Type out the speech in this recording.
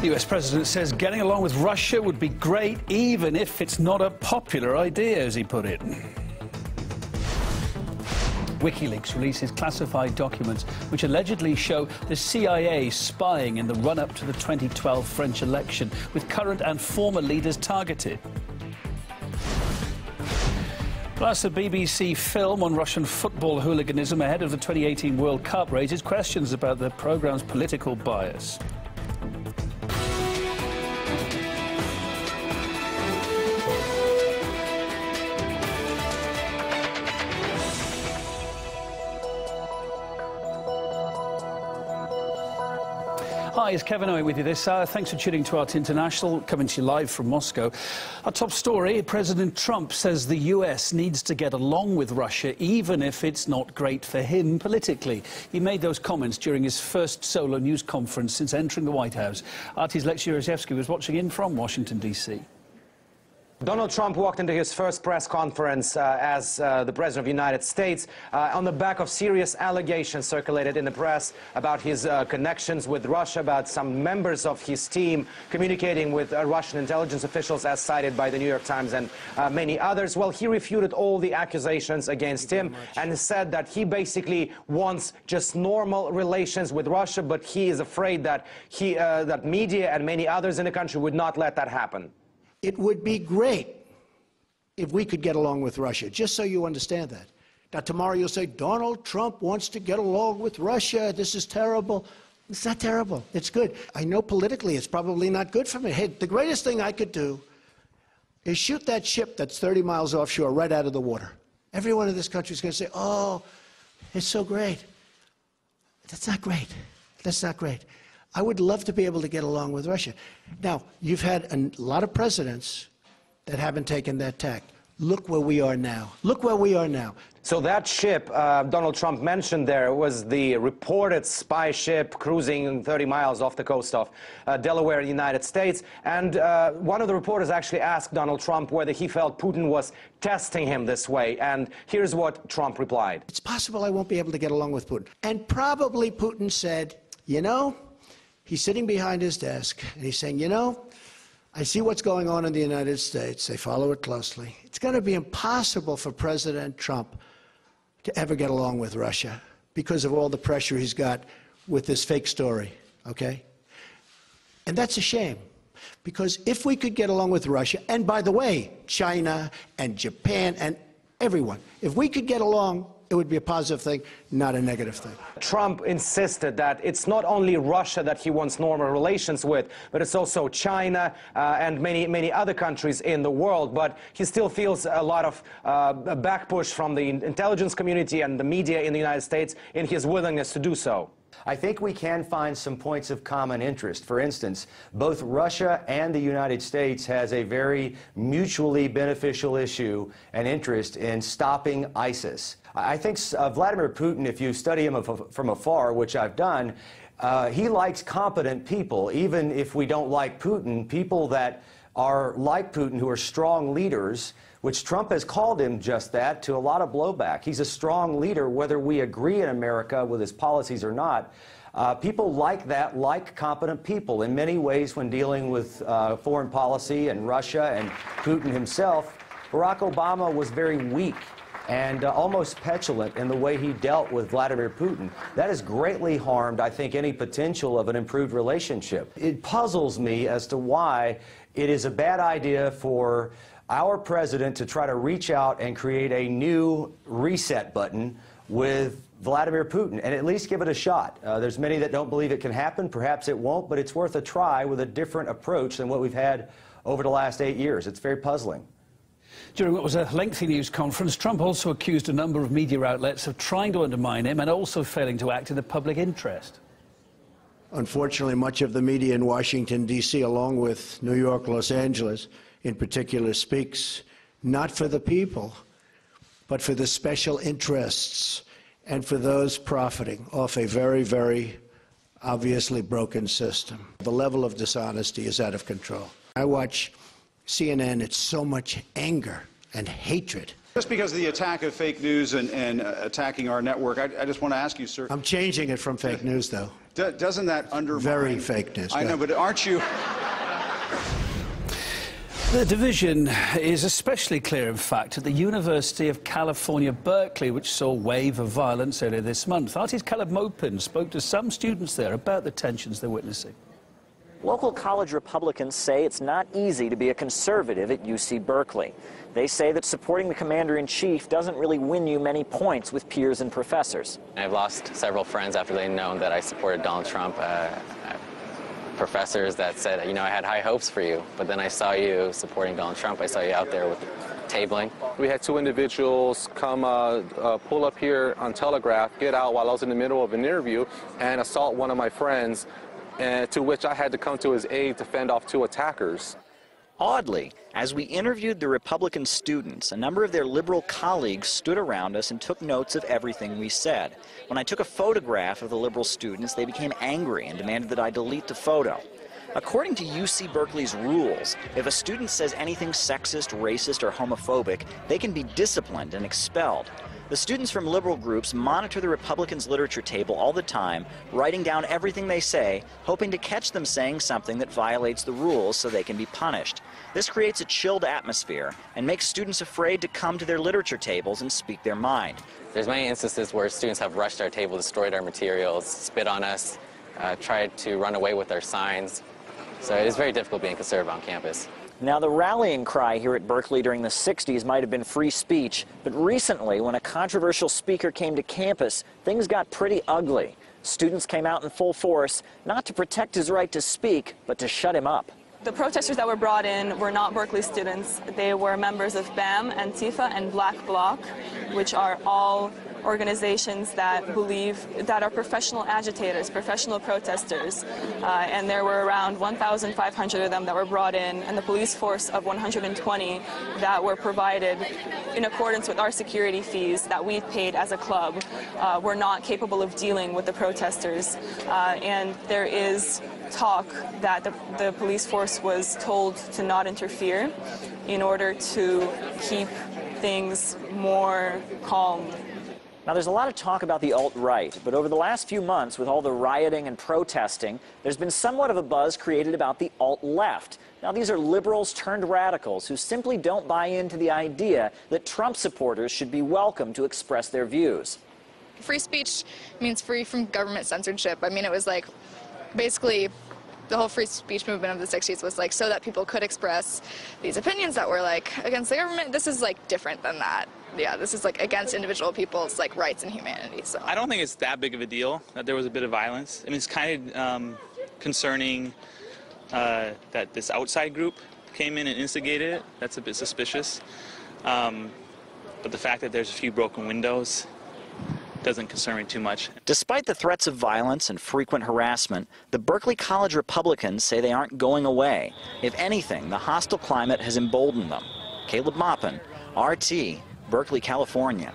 The US president says getting along with Russia would be great, even if it's not a popular idea, as he put it. Wikileaks releases classified documents which allegedly show the CIA spying in the run-up to the 2012 French election, with current and former leaders targeted. Plus, a BBC film on Russian football hooliganism ahead of the 2018 World Cup raises questions about the programme's political bias. Hi, it's Kevin Owen with you this hour. Thanks for tuning to Art International, coming to you live from Moscow. Our top story, President Trump says the US needs to get along with Russia, even if it's not great for him politically. He made those comments during his first solo news conference since entering the White House. Artie's Lex Yurzhevsky was watching in from Washington, D.C. Donald Trump walked into his first press conference as the President of the United States on the back of serious allegations circulated in the press about his connections with Russia, about some members of his team communicating with Russian intelligence officials, as cited by the New York Times and many others. Well, he refuted all the accusations against him and said that he basically wants just normal relations with Russia, but he is afraid that that media and many others in the country would not let that happen. It would be great if we could get along with Russia, just so you understand that. Now, tomorrow you'll say, Donald Trump wants to get along with Russia. This is terrible. It's not terrible. It's good. I know politically it's probably not good for me. Hey, the greatest thing I could do is shoot that ship that's 30 miles offshore right out of the water. Everyone in this country is going to say, oh, it's so great. That's not great. That's not great. I would love to be able to get along with Russia. Now, you've had a lot of presidents that haven't taken that tack. Look where we are now. Look where we are now. So that ship Donald Trump mentioned there was the reported spy ship cruising 30 miles off the coast of Delaware, United States. And one of the reporters actually asked Donald Trump whether he felt Putin was testing him this way. And here's what Trump replied. It's possible I won't be able to get along with Putin. And probably Putin said, you know, he's sitting behind his desk, and he's saying, you know, I see what's going on in the United States. They follow it closely. It's going to be impossible for President Trump to ever get along with Russia because of all the pressure he's got with this fake story, okay? And that's a shame, because if we could get along with Russia, and by the way, China and Japan and everyone, if we could get along, it would be a positive thing, not a negative thing. Trump insisted that it's not only Russia that he wants normal relations with, but it's also China and many other countries in the world. But he still feels a lot of a back push from the intelligence community and the media in the United States in his willingness to do so. I think we can find some points of common interest. For instance, both Russia and the United States has a very mutually beneficial issue and interest in stopping ISIS. I think Vladimir Putin, if you study him from afar, which I've done, he likes competent people. Even if we don't like Putin, people that are like Putin, who are strong leaders, which Trump has called him just that, to a lot of blowback. He's a strong leader, whether we agree in America with his policies or not. People like that, like competent people. In many ways, when dealing with foreign policy and Russia and Putin himself, Barack Obama was very weak and almost petulant in the way he dealt with Vladimir Putin. That has greatly harmed, I think, any potential of an improved relationship. It puzzles me as to why it is a bad idea for our president to try to reach out and create a new reset button with Vladimir Putin and at least give it a shot. There's many that don't believe it can happen. Perhaps it won't, but it's worth a try with a different approach than what we've had over the last 8 years. It's very puzzling. During what was a lengthy news conference, Trump also accused a number of media outlets of trying to undermine him and also failing to act in the public interest. Unfortunately, much of the media in Washington, D.C., along with New York, Los Angeles, in particular, speaks not for the people, but for the special interests and for those profiting off a very, very obviously broken system. The level of dishonesty is out of control. I watch CNN, it's so much anger and hatred. Just because of the attack of fake news and attacking our network, I just want to ask you, sir. I'm changing it from fake news, though. Doesn't that undermine... Very fake news. I know, but aren't you... The division is especially clear, in fact, at the University of California, Berkeley, which saw a wave of violence earlier this month. RT's Caleb Mopin spoke to some students there about the tensions they're witnessing. Local college Republicans say it's not easy to be a conservative at UC Berkeley. They say that supporting the commander-in-chief doesn't really win you many points with peers and professors. I've lost several friends after they'd known that I supported Donald Trump. Professors that said, you know, I had high hopes for you, but then I saw you supporting Donald Trump. I saw you out there with tabling. We had two individuals come pull up here on Telegraph, get out while I was in the middle of an interview, and assault one of my friends, to which I had to come to his aid to fend off two attackers. Oddly, as we interviewed the Republican students, a number of their liberal colleagues stood around us and took notes of everything we said. When I took a photograph of the liberal students, they became angry and demanded that I delete the photo. According to UC Berkeley's rules, if a student says anything sexist, racist, or homophobic, they can be disciplined and expelled. The students from liberal groups monitor the Republicans' literature table all the time, writing down everything they say, hoping to catch them saying something that violates the rules so they can be punished. This creates a chilled atmosphere and makes students afraid to come to their literature tables and speak their mind. There's many instances where students have rushed our table, destroyed our materials, spit on us, tried to run away with our signs. So it is very difficult being conservative on campus. Now, the rallying cry here at Berkeley during the 60s might have been free speech, but recently, when a controversial speaker came to campus, things got pretty ugly. Students came out in full force, not to protect his right to speak, but to shut him up. The protesters that were brought in were not Berkeley students. They were members of BAM, Antifa, and Black Bloc, which are all organizations that are professional agitators, professional protesters, and there were around 1,500 of them that were brought in, and the police force of 120 that were provided in accordance with our security fees that we paid as a club were not capable of dealing with the protesters, and there is talk that the police force was told to not interfere in order to keep things more calm. Now, there's a lot of talk about the alt-right, but over the last few months, with all the rioting and protesting, there's been somewhat of a buzz created about the alt-left. Now, these are liberals turned radicals who simply don't buy into the idea that Trump supporters should be welcome to express their views. Free speech means free from government censorship. I mean, it was like, basically, the whole free speech movement of the 60s was like so that people could express these opinions that were like against the government. This is like different than that. Yeah, this is like against individual people's like rights and humanity. So I don't think it's that big of a deal that there was a bit of violence. I mean, it's kind of concerning that this outside group came in and instigated it. That's a bit suspicious. But the fact that there's a few broken windows doesn't concern me too much. Despite the threats of violence and frequent harassment, the Berkeley College Republicans say they aren't going away. If anything, the hostile climate has emboldened them. Caleb Mopin, RT, Berkeley, California.